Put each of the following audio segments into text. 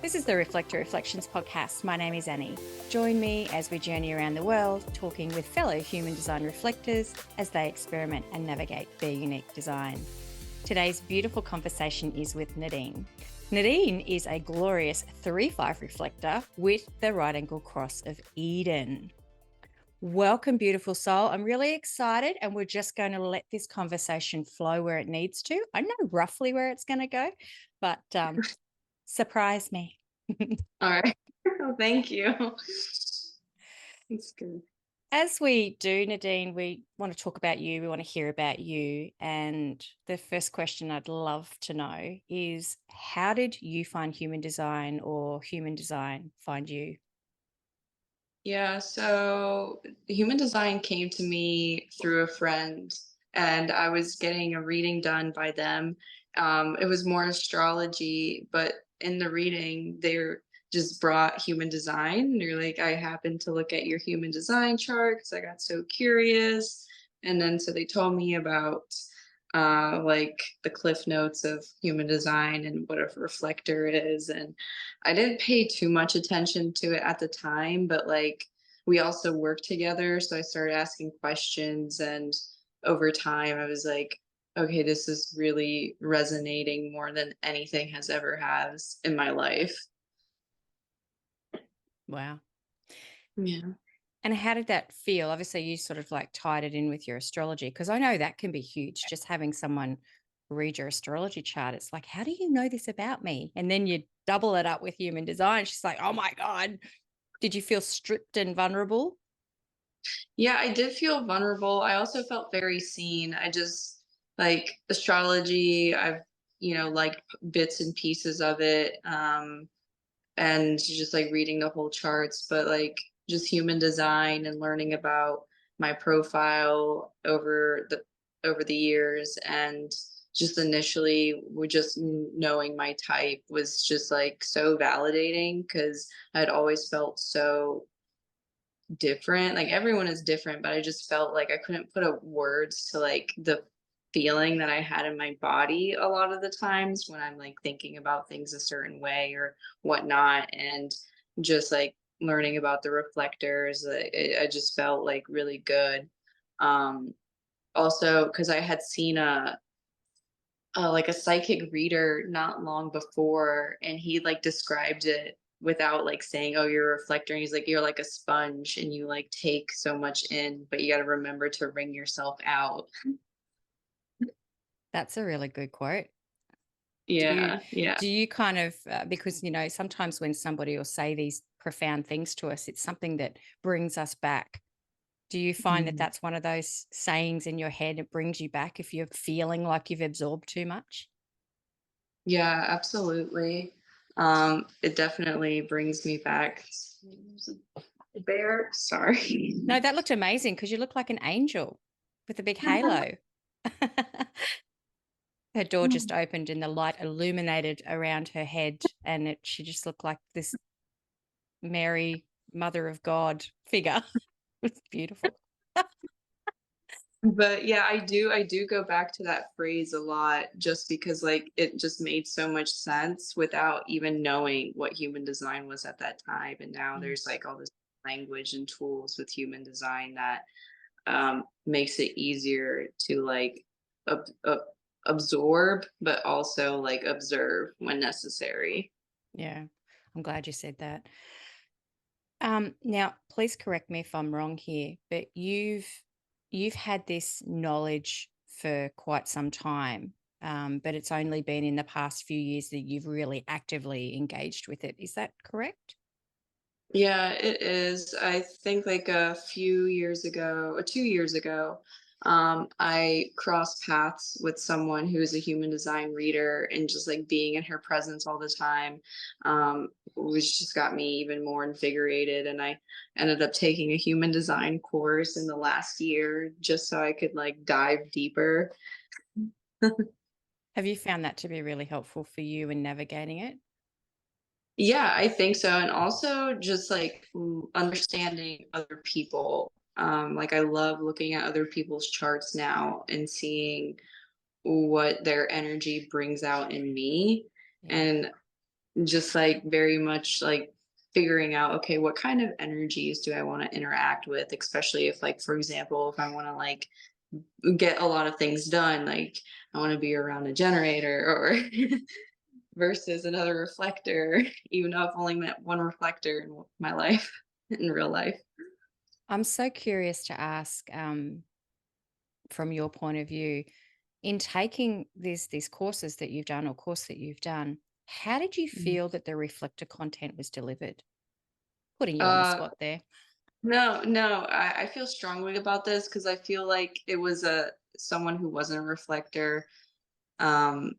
This is the Reflector Reflections podcast. My name is Annie. Join me as we journey around the world, talking with fellow human design reflectors as they experiment and navigate their unique design. Today's beautiful conversation is with Nadine. Nadine is a glorious 3-5 reflector with the right angle cross of Eden. Welcome, beautiful soul. I'm really excited, and we're just going to let this conversation flow where it needs to. I know roughly where it's going to go, but surprise me. All right. Thank you. It's good. As we do, Nadine, we want to talk about you. We want to hear about you. And the first question I'd love to know is, how did you find human design, or human design find you? Yeah, so human design came to me through a friend, and I was getting a reading done by them. It was more astrology, but in the reading, they just brought human design. And they're like, I happened to look at your human design chart because I got so curious. And then so they told me about like the cliff notes of human design and what a reflector is. And I didn't pay too much attention to it at the time, but like we also worked together. So I started asking questions. And over time, I was like, okay, this is really resonating more than anything has ever has in my life. Wow. Yeah. And how did that feel? Obviously, you sort of like tied it in with your astrology, because I know that can be huge, just having someone read your astrology chart. It's like, how do you know this about me? And then you double it up with human design. She's like, oh my God. Did you feel stripped and vulnerable? Yeah, I did feel vulnerable. I also felt very seen. I just like astrology. I've, liked bits and pieces of it. And just like reading the whole charts, but like just human design and learning about my profile over the years, and just initially just knowing my type was just like so validating because I'd always felt so different. Like everyone is different, but I just felt like I couldn't put a words to like the feeling that I had in my body a lot of the times when I'm like thinking about things a certain way or whatnot. And just like learning about the reflectors, I just felt like really good. Um, Also, because I had seen like a psychic reader not long before, and he like described it without like saying, oh, you're a reflector. And he's like, you're like a sponge and you like take so much in, but you got to remember to wring yourself out. That's a really good quote. Do you Yeah, yeah. do you kind of because sometimes when somebody will say these profound things to us, it's something that brings us back. Do you find that Mhm. that's one of those sayings in your head? It brings you back if you're feeling like you've absorbed too much? Yeah, absolutely. It definitely brings me back. Bear, sorry. No, that looked amazing because you look like an angel with a big halo. Her door just opened and the light illuminated around her head, and she just looked like this Mary, Mother of God figure. It's beautiful. But yeah, I do go back to that phrase a lot just because like it just made so much sense without even knowing what human design was at that time. And now Mm. there's like all this language and tools with human design that makes it easier to like absorb, but also like observe when necessary. Yeah, I'm glad you said that. Now, please correct me if I'm wrong here, but you've had this knowledge for quite some time, but it's only been in the past few years that you've really actively engaged with it. Is that correct? Yeah, it is. I think like a few years ago, or 2 years ago, I crossed paths with someone who is a human design reader, and just like being in her presence all the time, which just got me even more invigorated. And I ended up taking a human design course in the last year just so I could like dive deeper. Have you found that to be really helpful for you in navigating it? Yeah, I think so. And also just like understanding other people. Like I love looking at other people's charts now and seeing what their energy brings out in me. Yeah. And just like very much like figuring out, okay, what kind of energies do I want to interact with, especially if, like, for example, if I want to like get a lot of things done, like I want to be around a generator or versus another reflector, even though I've only met one reflector in my life, in real life. I'm so curious to ask, from your point of view, in taking these courses that you've done or course that you've done, how did you Mhm. feel that the reflector content was delivered? Putting you on the Uh, spot there. no, no, I feel strongly about this because I feel like it was a someone who wasn't a reflector. Um,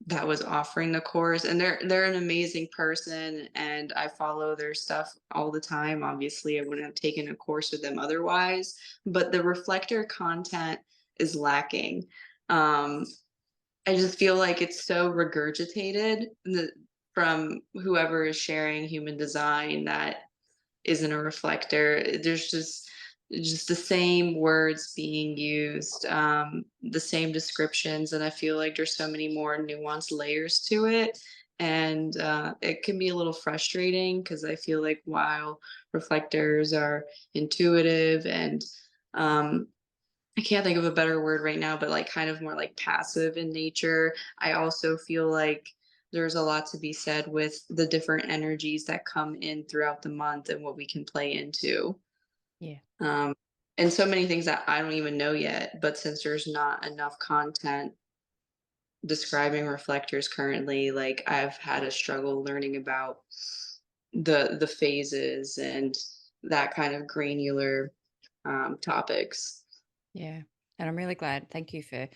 that was offering the course, and they're an amazing person, and I follow their stuff all the time. Obviously I wouldn't have taken a course with them otherwise, but the reflector content is lacking. um I just feel like it's so regurgitated from whoever is sharing human design that isn't a reflector. There's just the same words being used, the same descriptions, and I feel like there's so many more nuanced layers to it. And it can be a little frustrating because I feel like while reflectors are intuitive and um, I can't think of a better word right now, but like kind of more like passive in nature. I also feel like there's a lot to be said with the different energies that come in throughout the month and what we can play into. Yeah. Um, and so many things that I don't even know yet, but since there's not enough content describing reflectors currently, like I've had a struggle learning about the phases and that kind of granular topics. Yeah. And I'm really glad. Thank you for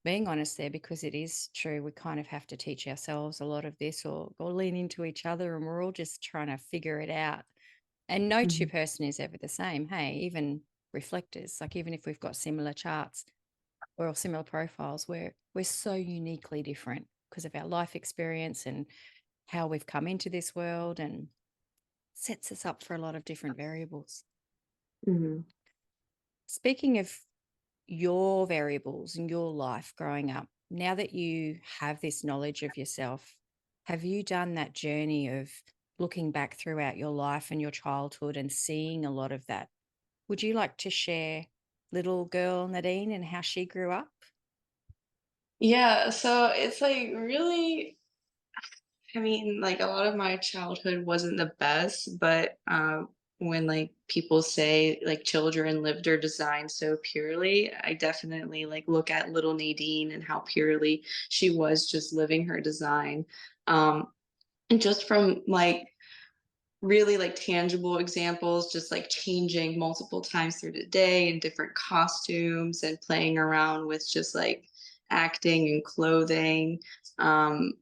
being honest there, because it is true. We kind of have to teach ourselves a lot of this, or lean into each other, and we're all just trying to figure it out. And no two Mhm. person is ever the same. Hey, even reflectors, like even if we've got similar charts or similar profiles, we're so uniquely different because of our life experience and how we've come into this world, and sets us up for a lot of different variables. Mhm. Speaking of your variables in your life growing up, now that you have this knowledge of yourself, have you done that journey of looking back throughout your life and your childhood and seeing a lot of that? Would you like to share little girl Nadine and how she grew up? Yeah, so it's like really, I mean, like a lot of my childhood wasn't the best, but when like people say like children lived their design so purely, I definitely like look at little Nadine and how purely she was just living her design. And just from like really like tangible examples, just like changing multiple times through the day in different costumes and playing around with just like acting and clothing. Um,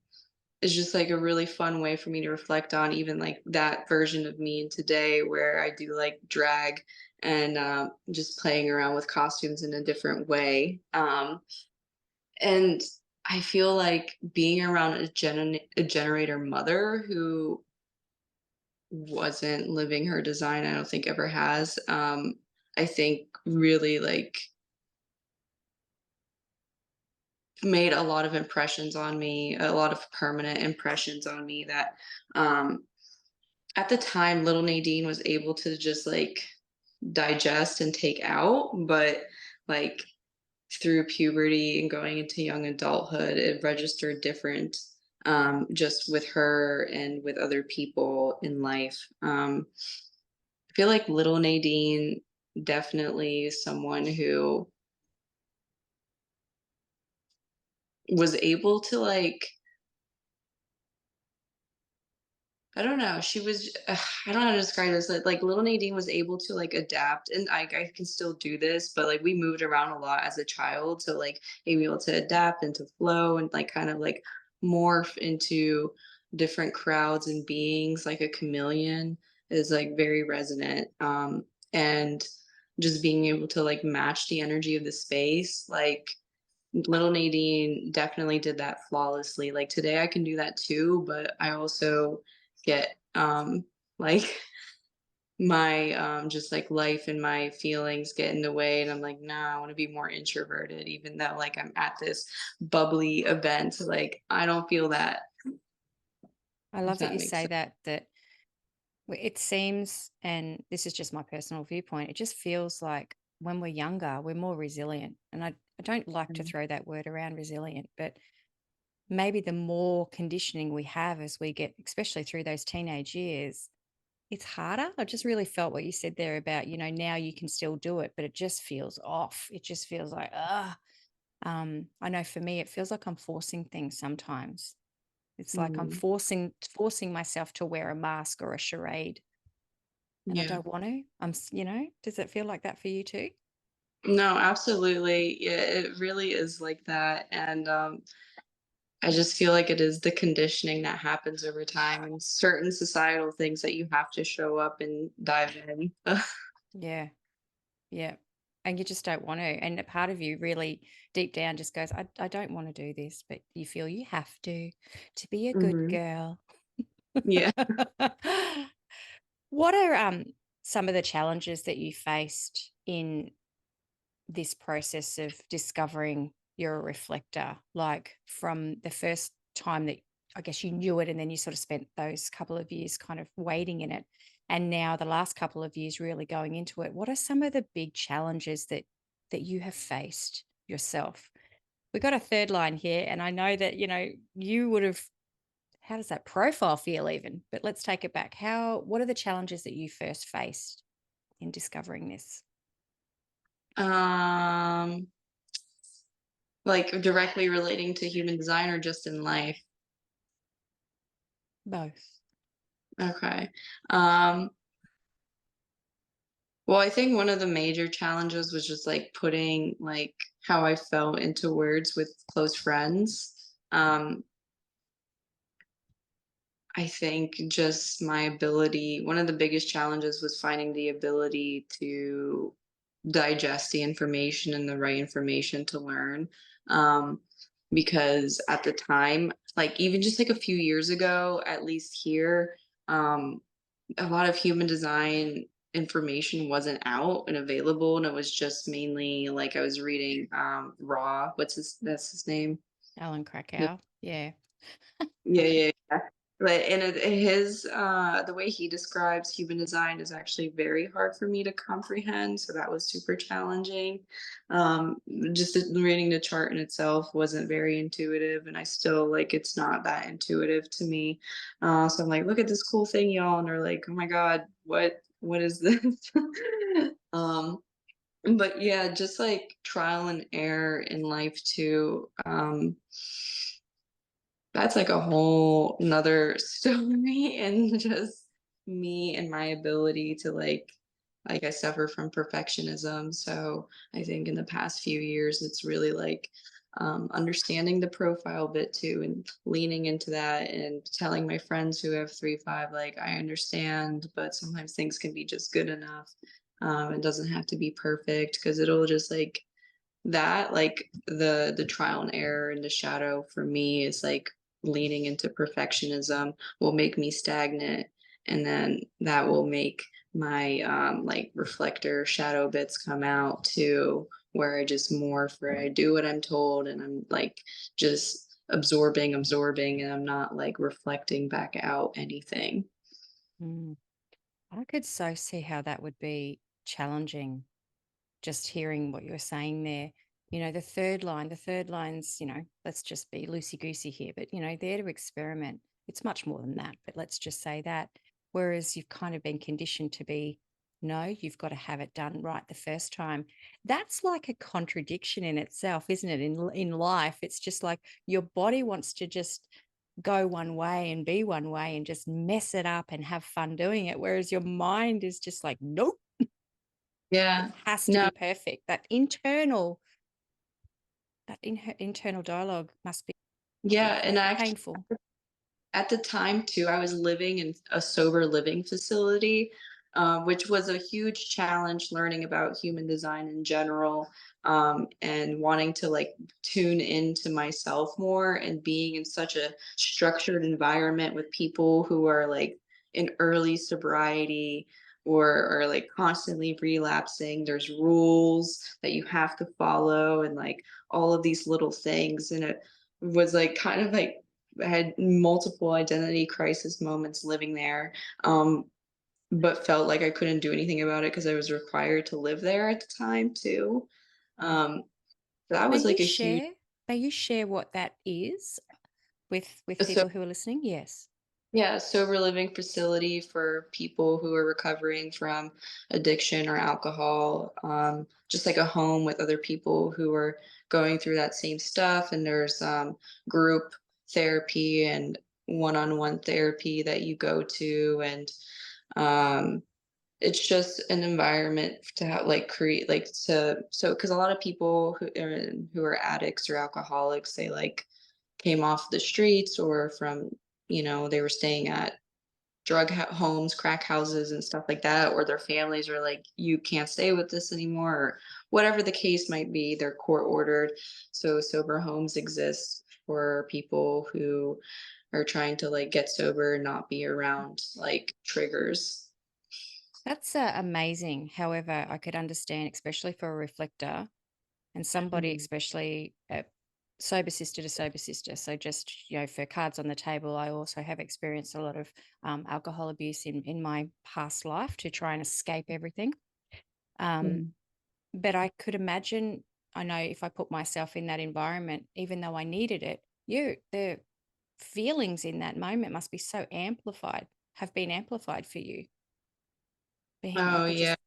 is just like a really fun way for me to reflect on even like that version of me in today where I do like drag and just playing around with costumes in a different way. And I feel like being around a generator mother who wasn't living her design, I don't think ever has. I think really like made a lot of impressions on me, a lot of permanent impressions on me that um at the time little Nadine was able to just like digest and take out, but like through puberty and going into young adulthood, it registered different, just with her and with other people in life. I feel like little Nadine definitely is someone who was able to like, I don't know. She was, I don't know how to describe this. Like little Nadine was able to like adapt, and I can still do this, but like we moved around a lot as a child, so like being able to adapt and to flow and like kind of like morph into different crowds and beings like a chameleon is like very resonant. And just being able to like match the energy of the space, like little Nadine definitely did that flawlessly. Like today I can do that too, but I also get like my just like life and my feelings get in the way and I'm like, nah, I want to be more introverted, even though like I'm at this bubbly event. Like I don't feel that. I if love that that you makes say sense. that it seems, and this is just my personal viewpoint, it just feels like when we're younger, we're more resilient. And I don't like to Mhm. throw that word around, resilient, but maybe the more conditioning we have as we get, especially through those teenage years, it's harder. I just really felt what you said there about, now you can still do it, but it just feels off. It just feels like, I know for me, it feels like I'm forcing things sometimes. It's like I'm Mhm. forcing myself to wear a mask or a charade, and I Yeah. don't want to. Does it feel like that for you too? No, absolutely. Yeah, it really is like that. And I just feel like it is the conditioning that happens over time and certain societal things that you have to show up and dive in. Yeah. Yeah. And you just don't want to. And a part of you really deep down just goes, I don't want to do this, but you feel you have to be a good Hmm. girl. Yeah. What are some of the challenges that you faced in this process of discovering you're a reflector, like from the first time that I guess you knew it and then you sort of spent those couple of years kind of waiting in it, and now the last couple of years really going into it? What are some of the big challenges that you have faced yourself? We got a third line here, and I know that you would have. How does that profile feel even? But let's take it back. What are the challenges that you first faced in discovering this? Um, like directly relating to human design or just in life? Both. Okay. Um, well, I think one of the major challenges was just like putting like how I felt into words with close friends. I think just my ability, one of the biggest challenges was finding the ability to digest the information and the right information to learn. Um, because at the time, like even just like a few years ago, at least here, um, a lot of human design information wasn't out and available. And it was just mainly like I was reading Raw, that's his name. Alan Krakow. Yeah. Yeah, yeah, yeah. But his the way he describes human design is actually very hard for me to comprehend. So that was super challenging. Um, just reading the chart in itself wasn't very intuitive, and I still like it's not that intuitive to me. So I'm like, look at this cool thing, y'all, and they're like, oh my god, what is this? um, but yeah, just like trial and error in life too. That's like a whole another story and just me and my ability to like I suffer from perfectionism. So I think in the past few years it's really like understanding the profile bit too and leaning into that and telling my friends who have 3-5 like I understand, but sometimes things can be just good enough. It doesn't have to be perfect because it'll just like the trial and error and the shadow for me is like leaning into perfectionism will make me stagnant, and then that will make my like reflector shadow bits come out too, where I just morph, where I do what I'm told and I'm like just absorbing and I'm not like reflecting back out anything. Mm. I could so see how that would be challenging, just hearing what you're saying there. The third line's, let's just be loosey goosey here, but, there to experiment. It's much more than that, but let's just say that. Whereas you've kind of been conditioned to be, no, you've got to have it done right the first time. That's like a contradiction in itself, isn't it? In life, it's just like your body wants to just go one way and be one way and just mess it up and have fun doing it. Whereas your mind is just like, nope, it Yeah. has to No. be perfect. Internal dialogue must be Yeah, and actually painful. at the time too, I was living in a sober living facility, which was a huge challenge learning about human design in general, and wanting to like tune into myself more and being in such a structured environment with people who are like in early sobriety or are like constantly relapsing. There's rules that you have to follow and like all of these little things. And it was like kind of like had multiple identity crisis moments living there, um, but felt like I couldn't do anything about it because I was required to live there at the time too. Um, that May was you like a huge. share? May you share what that is with So people who are listening? Yes. yeah, sober living facility for people who are recovering from addiction or alcohol. Just like a home with other people who are going through that same stuff. And there's group therapy and one-on-one therapy that you go to, and um, it's just an environment to have like create like to so because a lot of people who are addicts or alcoholics, they like came off the streets or from, they were staying at homes, crack houses, and stuff like that, or their families are like, you can't stay with this anymore, or whatever the case might be, they're court ordered. So sober homes exist for people who are trying to like get sober and not be around like triggers. That's amazing. However, I could understand, especially for a reflector and somebody, Mhm. especially sober sister to sober sister. So, just for cards on the table, I also have experienced a lot of alcohol abuse in my past life to try and escape everything. Um, Mhm. but I could imagine, I know if I put myself in that environment, even though I needed it, the feelings in that moment must be so amplified, have been amplified for you. Being, I Oh could yeah. just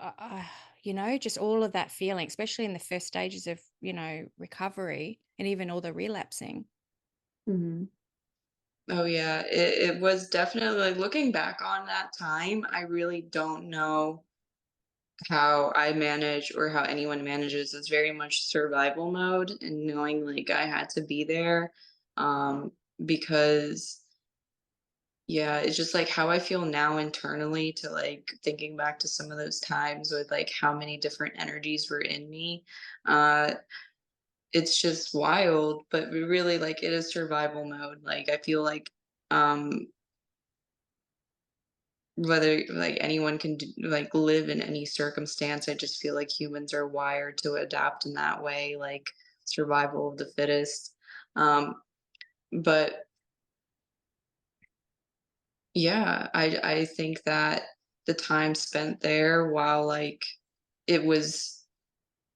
uh, uh, just all of that feeling, especially in the first stages of, recovery and even all the relapsing. Mhm. Oh yeah, it was definitely like looking back on that time, I really don't know how I manage or how anyone manages. It's very much survival mode and knowing like I had to be there. Because yeah, it's just like how I feel now internally to like thinking back to some of those times with like how many different energies were in me. Uh it's just wild, but we really like it is survival mode. Like I feel like um whether like anyone can like live in any circumstance, I just feel like humans are wired to adapt in that way, like survival of the fittest. Um but yeah, I think that the time spent there, while like it was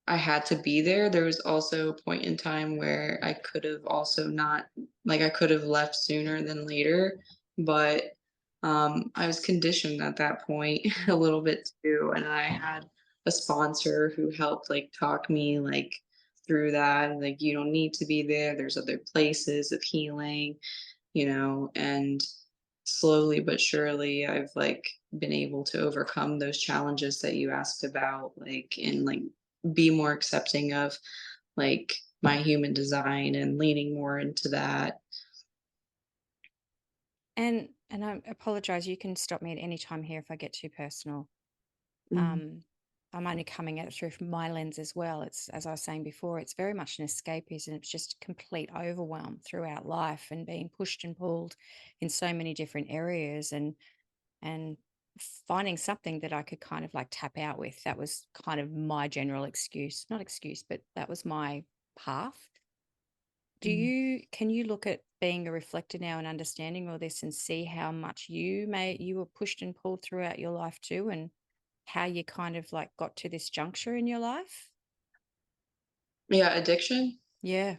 I had to be there, there was also a point in time where I could have also not, like, I could have left sooner than later, but, I was conditioned at that point a little bit too, and I had a sponsor who helped, like, talk me, like, through that, and, like, "You don't need to be there, there's other places of healing," and slowly but surely, I've, like, been able to overcome those challenges that you asked about, like, and, like, be more accepting of like my human design and leaning more into that. And I apologize, you can stop me at any time here if I get too personal. Mm, Um, I'm only coming at it through my lens as well. It's, as I was saying before, it's very much an escapism. It's just complete overwhelm throughout life and being pushed and pulled in so many different areas, and finding something that I could kind of like tap out with. That was kind of my general excuse, not excuse, but that was my path. mm. Can you look at being a reflector now and understanding all this and see how much you were pushed and pulled throughout your life too, and how you kind of like got to this juncture in your life? Yeah, addiction. Yeah.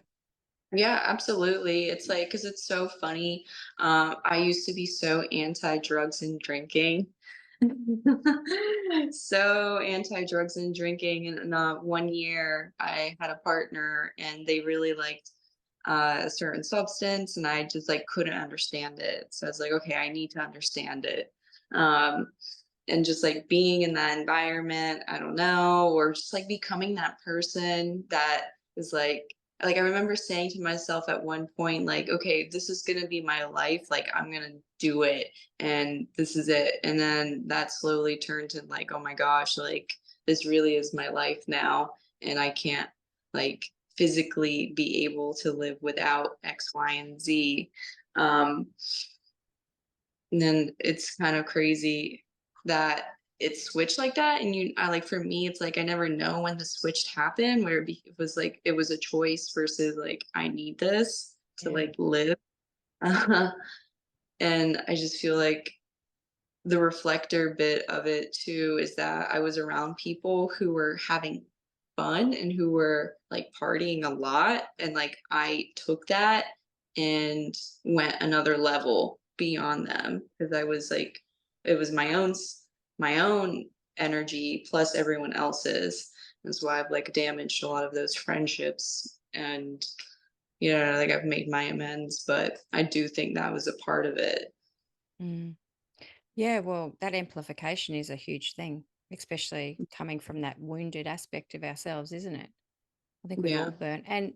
Yeah, absolutely. It's like because it's so funny. I used to be so anti drugs and drinking. So anti drugs and drinking. And 1 year I had a partner and they really liked a certain substance, and I just like couldn't understand it. So I was like, okay, I need to understand it. Um, and just like being in that environment, I don't know, or just like becoming that person that is like I remember saying to myself at one point, like, okay, this is gonna be my life, like I'm gonna do it, and this is it. And then that slowly turned to like, oh my gosh, like this really is my life now, and I can't like physically be able to live without X, Y, and Z. Um, and then it's kind of crazy that it switched like that. And I like for me, it's like I never know when the switch happened, where it was like it was a choice versus like I need this to Yeah. like live. And I just feel like the reflector bit of it too is that I was around people who were having fun and who were like partying a lot, and like I took that and went another level beyond them because I was like it was my own energy plus everyone else's. That's why I've like damaged a lot of those friendships, and like I've made my amends, but I do think that was a part of it. Mm. Yeah, well, that amplification is a huge thing, especially coming from that wounded aspect of ourselves, isn't it? I think we've all Yeah. burnt. And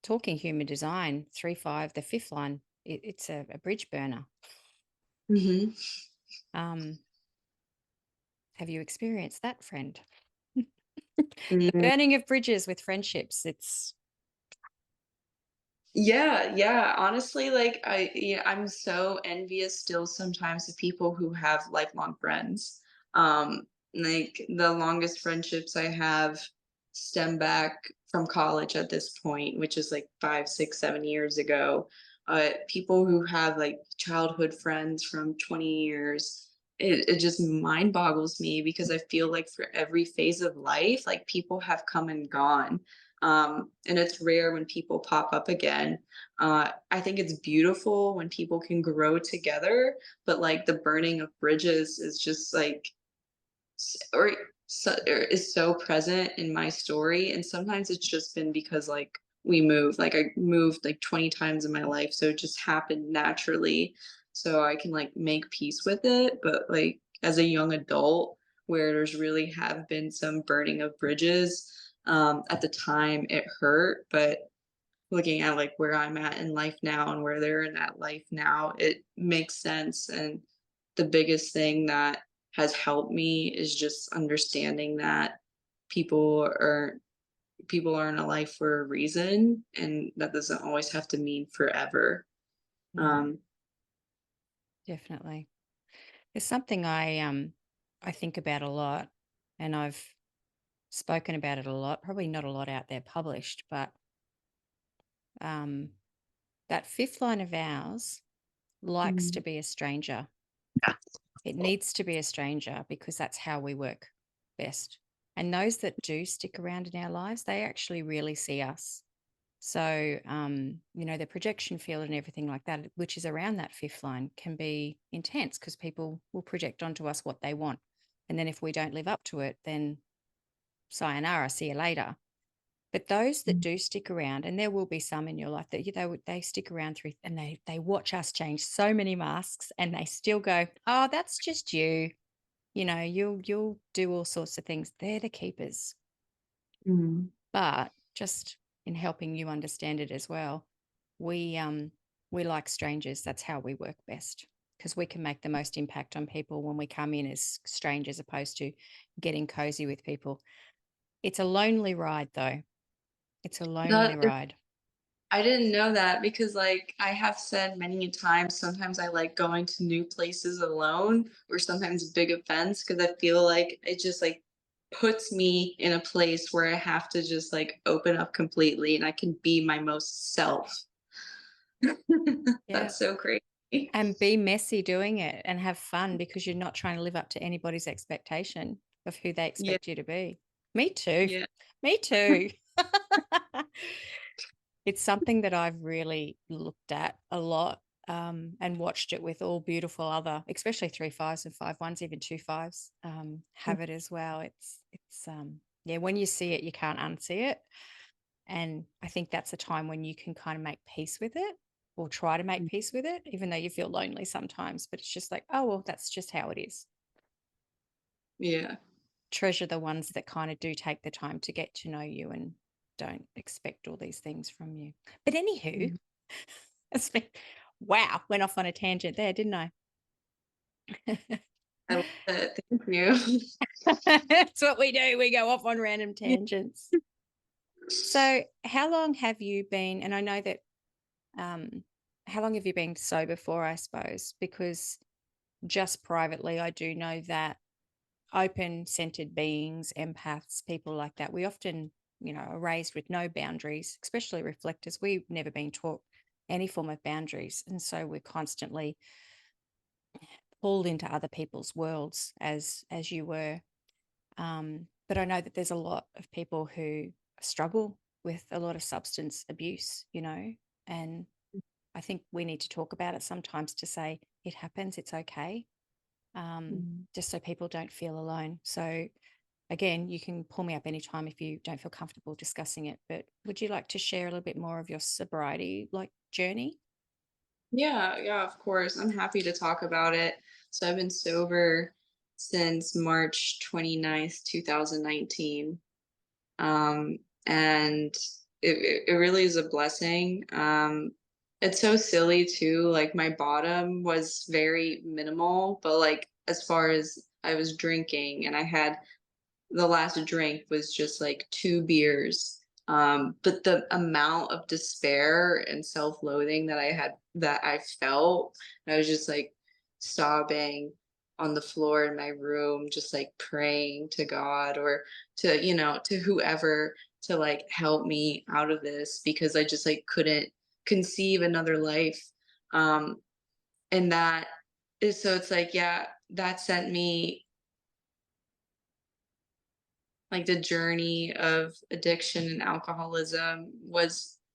talking human design, 3-5, the fifth line, it's a bridge burner. Hmm. Um, have you experienced that, friend? The burning of bridges with friendships. It's Yeah, yeah. Honestly, like I'm so envious still sometimes of people who have lifelong friends. Like the longest friendships I have stem back from college at this point, which is like 5, 6, 7 years ago. People who have like childhood friends from 20 years, it just mind boggles me because I feel like for every phase of life, like people have come and gone. And it's rare when people pop up again. I think it's beautiful when people can grow together, but like the burning of bridges is just like, or is so present in my story. And sometimes it's just been because like we moved, like I moved like 20 times in my life. So it just happened naturally. So I can like make peace with it. But like as a young adult, where there's really have been some burning of bridges, at the time it hurt, but looking at like where I'm at in life now and where they're in that life now, it makes sense. And the biggest thing that has helped me is just understanding that people are people are in a life for a reason, and that doesn't always have to mean forever. mm, Um, definitely. It's something I think about a lot, and I've spoken about it a lot. Probably not a lot out there published, but um, that fifth line of ours likes to mm, be a stranger. It needs to be a stranger because that's how we work best. And those that do stick around in our lives, they actually really see us. So, the projection field and everything like that, which is around that fifth line, can be intense because people will project onto us what they want. And then if we don't live up to it, then sayonara, see you later. But those that mm, do stick around, and there will be some in your life that they stick around through, and they watch us change so many masks, and they still go, oh, that's just you. You'll do all sorts of things. They're the keepers. mm, But just in helping you understand it as well, we like strangers. That's how we work best because we can make the most impact on people when we come in as strangers opposed to getting cozy with people. It's a lonely ride though. It's a lonely that ride. I didn't know that because, like, I have said many a times, sometimes I like going to new places alone or sometimes big events because I feel like it just like puts me in a place where I have to just like open up completely and I can be my most self. Yeah. That's so crazy. And be messy doing it and have fun because you're not trying to live up to anybody's expectation of who they Yeah, expect you to be. Me too. yeah. Me too. It's something that I've really looked at a lot, and watched it with all beautiful other, especially 3-5s and 5-1s, even 2-5s, have it as well. Yeah, when you see it, you can't unsee it. And I think that's a time when you can kind of make peace with it or try to make peace with it, even though you feel lonely sometimes. But it's just like, oh, well, that's just how it is. Yeah. Treasure the ones that kind of do take the time to get to know you and don't expect all these things from you. But anywho, Mm. it's been, wow, went off on a tangent there, didn't I? I love it. Thank you. That's what we do. We go off on random Yeah. tangents. So, how long have you been? And I know that, how long have you been sober for, I suppose? Because just privately, I do know that open centered beings, empaths, people like that, we often are raised with no boundaries, especially reflectors. We've never been taught any form of boundaries. And so we're constantly pulled into other people's worlds as you were. But I know that there's a lot of people who struggle with a lot of substance abuse, and I think we need to talk about it sometimes to say it happens, it's okay, Mhm. just so people don't feel alone. So, again, you can pull me up anytime if you don't feel comfortable discussing it. But would you like to share a little bit more of your sobriety journey? Yeah, of course. I'm happy to talk about it. So I've been sober since March 29th, 2019. Um, and it really is a blessing. It's so silly too. Like my bottom was very minimal, but like as far as I was drinking and I had the last drink was just like 2 beers. But the amount of despair and self-loathing that I felt, I was just like sobbing on the floor in my room, just like praying to God or to whoever to like help me out of this because I just like couldn't conceive another life. Um, and that is so it's like, yeah, that sent me like the journey of addiction and alcoholism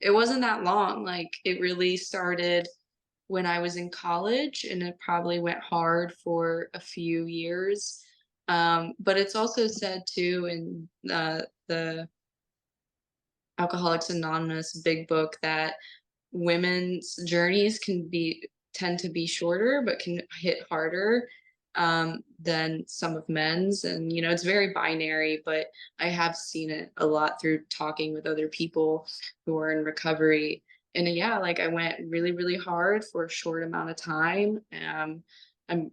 it wasn't that long. Like it really started when I was in college and it probably went hard for a few years. But it's also said too in the Alcoholics Anonymous big book that women's journeys tend to be shorter but can hit harder than some of men's, and it's very binary, but I have seen it a lot through talking with other people who are in recovery. And yeah, like I went really really hard for a short amount of time. I'm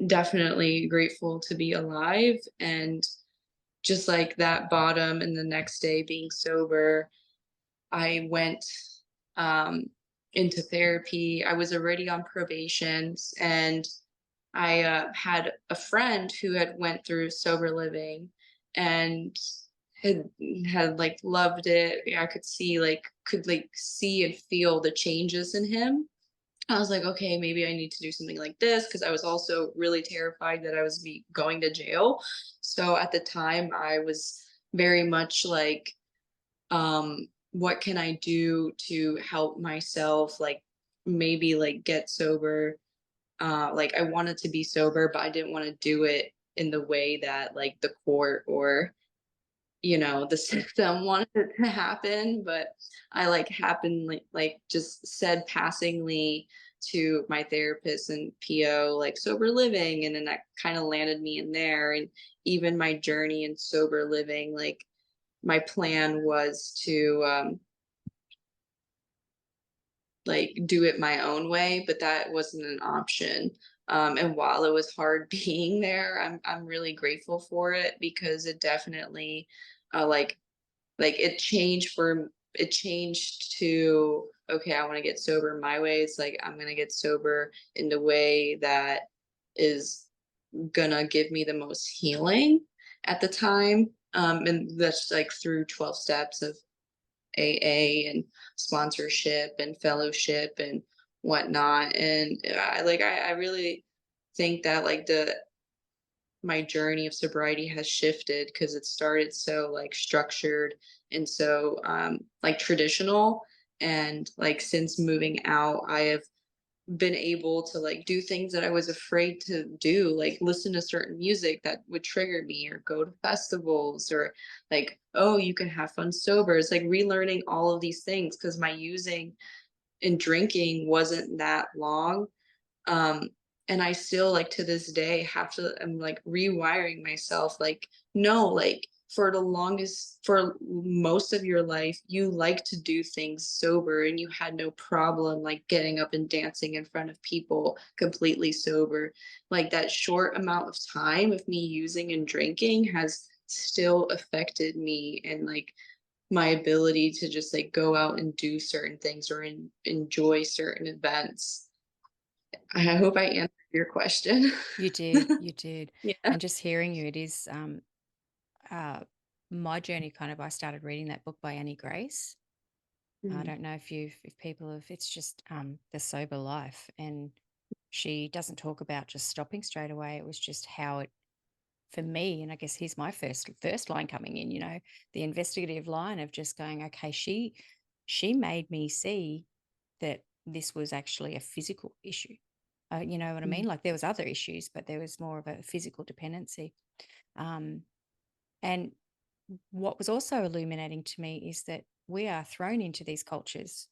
definitely grateful to be alive, and just like that bottom and the next day being sober, I went um, into therapy. I was already on probation, and I had a friend who had went through sober living and had had like loved it. Yeah, I could like see and feel the changes in him. I was like, okay, maybe I need to do something like this because I was also really terrified that I was be going to jail. So at the time, I was very much like what can I do to help myself like maybe like get sober. Like I wanted to be sober but I didn't want to do it in the way that like the court or the system wanted it to happen. But I like happened like just said passingly to my therapist and PO like sober living, and then that kind of landed me in there. And even my journey in sober living, like my plan was to like do it my own way, but that wasn't an option. And while it was hard being there, I'm really grateful for it because it definitely like it changed to okay, I want to get sober my way. It's like I'm gonna get sober in the way that is gonna give me the most healing at the time. And that's like through 12 steps of AA and sponsorship and fellowship and whatnot. And I really think that like the my journey of sobriety has shifted because it started so like structured and so like traditional. And like since moving out, I have been able to like do things that I was afraid to do, like listen to certain music that would trigger me or go to festivals or like, oh, you can have fun sober. It's like relearning all of these things because my using and drinking wasn't that long. um and I still like to this day have to I'm like rewiring myself like no, like for most of your life you like to do things sober and you had no problem like getting up and dancing in front of people completely sober. Like that short amount of time of me using and drinking has still affected me and like my ability to just like go out and do certain things or enjoy certain events. I hope I answered your question. You did, you did. Yeah. And just hearing you, it is uh, my journey kind of, I started reading that book by Annie Grace. I Mhm. don't know if people have, it's just The Sober Life. And she doesn't talk about just stopping straight away. It was just how it, for me, and I guess here's my first line coming in, the investigative line of just going, okay, she made me see that this was actually a physical issue. You know what I Mhm. mean? Like there was other issues, but there was more of a physical dependency. Um, and what was also illuminating to me is that we are thrown into these cultures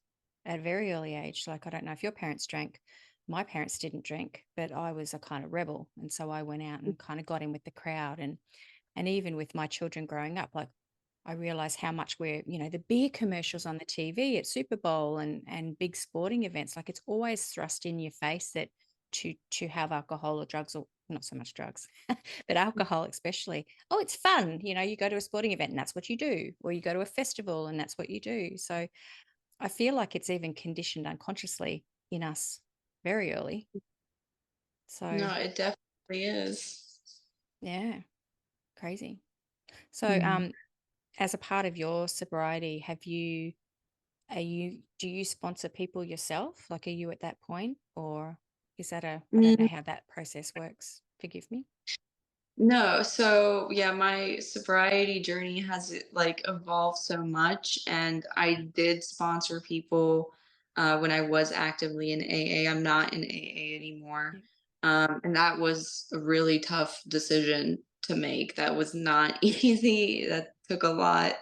at a very early age. Like, I don't know if your parents drank. My parents didn't drink, but I was a kind of rebel. And so I went out and kind of got in with the crowd. And even with my children growing up, like I realized how much we're, the beer commercials on the TV at Super Bowl and big sporting events, like it's always thrust in your face that to have alcohol or drugs, or not so much drugs, but alcohol especially. Oh, it's fun. You go to a sporting event and that's what you do, or you go to a festival and that's what you do. So I feel like it's even conditioned unconsciously in us very early. So No, it definitely is. yeah, crazy. So Mhm. as a part of your sobriety, do you sponsor people yourself? Like, are you at that point, or is that I don't know how that process works. Forgive me. No, so yeah, my sobriety journey has like evolved so much, and I did sponsor people when I was actively in AA. I'm not in AA anymore, Yeah. and that was a really tough decision to make. That was not easy. That took a lot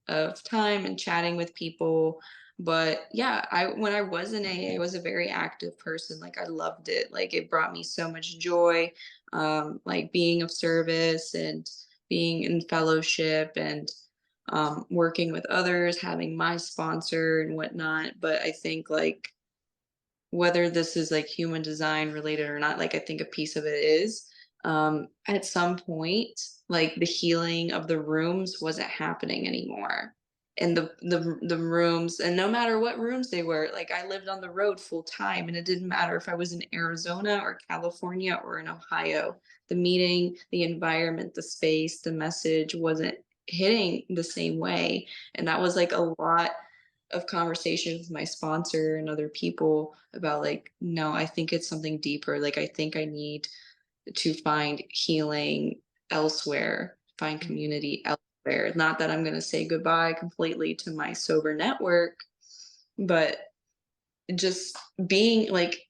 of time and chatting with people. But yeah, I when I was in AA, I was a very active person. Like I loved it. Like it brought me so much joy, like being of service and being in fellowship and working with others, having my sponsor and whatnot. But I think like whether this is like human design related or not, like I think a piece of it is. At some point, like the healing of the rooms wasn't happening anymore. And the rooms, and no matter what rooms they were, like I lived on the road full time, and it didn't matter if I was in Arizona or California or in Ohio. The meeting, the environment, the space, the message wasn't hitting the same way. And that was like a lot of conversation with my sponsor and other people about like, no, I think it's something deeper. Like I think I need to find healing elsewhere, find Mm. community elsewhere. Not that I'm going to say goodbye completely to my sober network, but just being like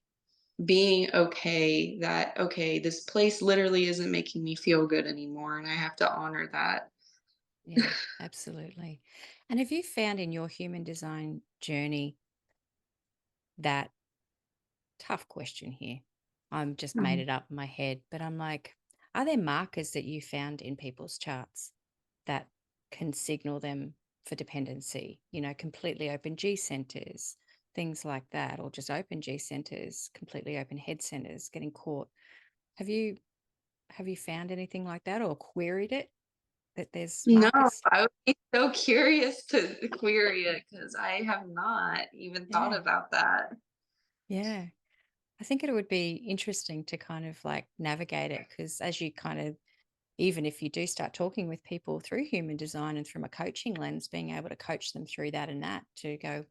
being okay that okay, this place literally isn't making me feel good anymore and I have to honor that. Yeah, absolutely. And have you found in your human design journey that, tough question here? I'm just made Mhm. it up in my head, but I'm like, are there markers that you found in people's charts that can signal them for dependency? Completely open G centers, things like that, or just open G centers, completely open head centers, getting caught. Have you have you found anything like that, or queried it, that there's No, markers? I would be so curious to query it because I have not even thought Yeah. about that. Yeah. I think it would be interesting to kind of like navigate it, because as you kind of, even if you do start talking with people through human design and from a coaching lens, being able to coach them through that and that to go,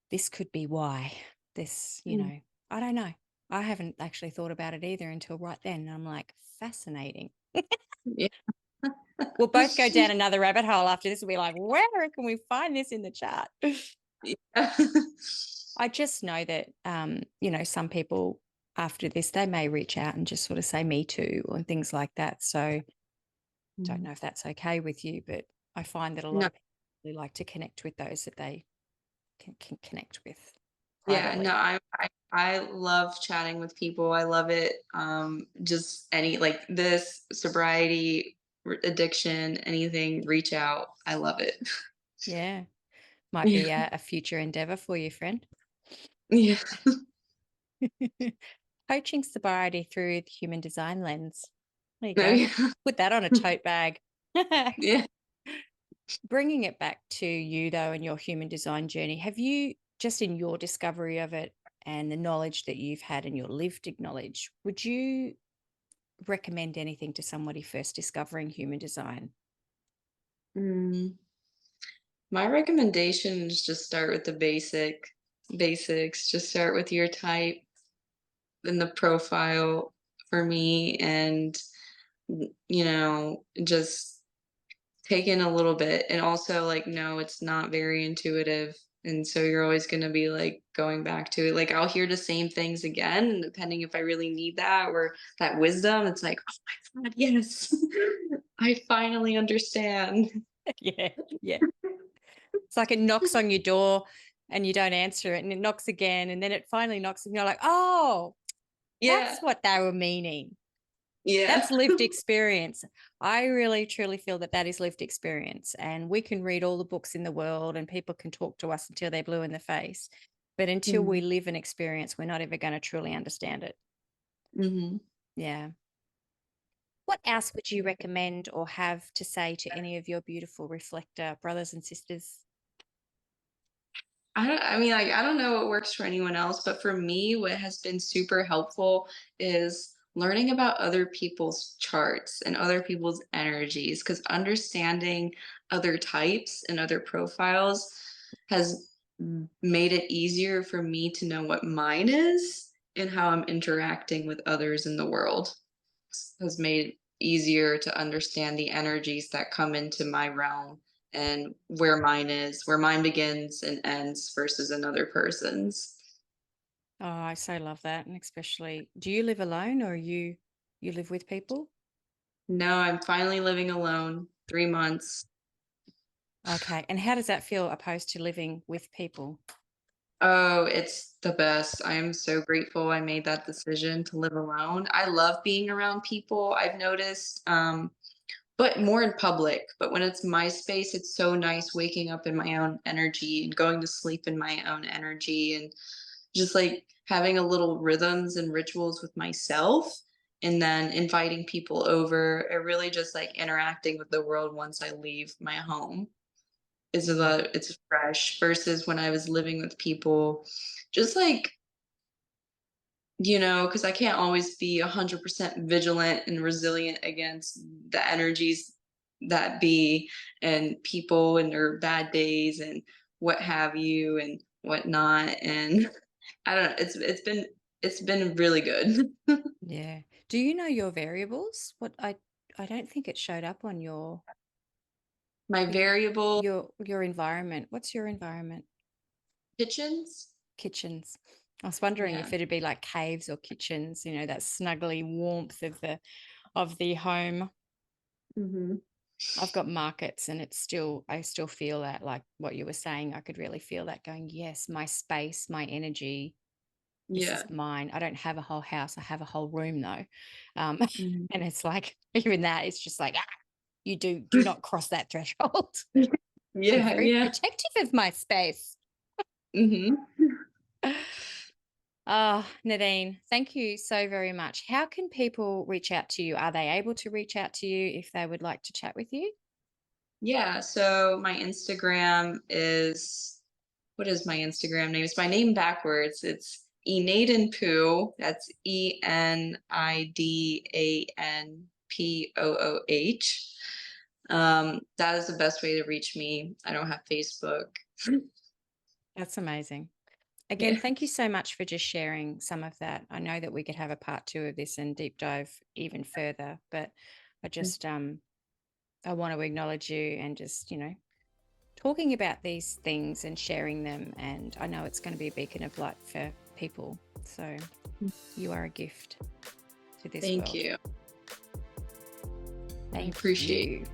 this could be why this, Mm, I don't know. I haven't actually thought about it either until right then. And I'm like, fascinating. yeah. We'll both go down another rabbit hole after this. We'll be like, where can we find this in the chart? Yeah. I just know that, some people after this, they may reach out and just sort of say me too and things like that. So don't Mhm. know if that's okay with you, but I find that a lot No, of people really like to connect with those that they can connect with yeah, no, privately. I love chatting with people. I love it. Just any like this sobriety, addiction, anything, reach out. I love it. Yeah. Might Yeah. be a future endeavor for you, friend. Yeah. Coaching sobriety through the human design lens. There you No, go. yeah. Put that on a tote bag. Yeah. Bringing it back to you, though, and your human design journey, have you, just in your discovery of it and the knowledge that you've had and your lived knowledge, would you recommend anything to somebody first discovering human design? Mm. My recommendation is just start with the basics. Just start with your type and the profile for me, and just take in a little bit, and also like no, it's not very intuitive. And so you're always going to be like going back to it. Like I'll hear the same things again, and depending if I really need that or that wisdom, it's like, oh my God, yes, I finally understand. Yeah, yeah. It's like it knocks on your door and you don't answer it, and it knocks again, and then it finally knocks, and you're like, oh, Yeah, that's what they were meaning. yeah. That's lived experience. I really truly feel that that is lived experience. And we can read all the books in the world and people can talk to us until they're blue in the face. But until we Mhm, live an experience, we're not ever going to truly understand it. mhm. Yeah. What else would you recommend or have to say to any of your beautiful reflector brothers and sisters? I don't know what works for anyone else, but for me, what has been super helpful is learning about other people's charts and other people's energies, because understanding other types and other profiles has made it easier for me to know what mine is and how I'm interacting with others in the world. Has made it easier to understand the energies that come into my realm and where mine begins and ends versus another person's. Oh, I so love that. And especially, do you live alone or you live with people? No, I'm finally living alone, 3 months. Okay. And how does that feel opposed to living with people? Oh, it's the best. I am so grateful I made that decision to live alone. I love being around people. I've noticed, but more in public. But when it's my space, it's so nice waking up in my own energy and going to sleep in my own energy, and just like having a little rhythms and rituals with myself, and then inviting people over, or really just like interacting with the world once I leave my home is a Yeah. lot. It's fresh versus when I was living with people, just like, because I can't always be 100% vigilant and resilient against the energies that be, and people and their bad days and what have you and whatnot. And I don't know. It's been really good. Yeah. Do you know your variables? I don't think it showed up on My y- variable your environment. What's your environment? kitchens. Kitchens. I was wondering Yeah. if it'd be like caves or kitchens, that snuggly warmth of the home. Hmm. I've got markets and I still feel that, like what you were saying, I could really feel that going, yes, my space, my energy, this is Yeah. mine. I don't have a whole house. I have a whole room though. Um, Hmm. and it's like, even that, it's just like, you do not cross that threshold. I'm Yeah. very Yeah. protective of my space. Hmm. Nadine, thank you so very much. How can people reach out to you? Are they able to reach out to you if they would like to chat with you? Yeah. So my Instagram is, what is my Instagram name? It's my name backwards. It's Enaden Poo. That's ENIDANPOOH. That is the best way to reach me. I don't have Facebook. That's amazing. Again, Yeah. thank you so much for just sharing some of that. I know that we could have a part two of this and deep dive even further, but I just I want to acknowledge you and just, talking about these things and sharing them. And I know it's going to be a beacon of light for people. So you are a gift to this Thank world. you. I Thank appreciate it. you.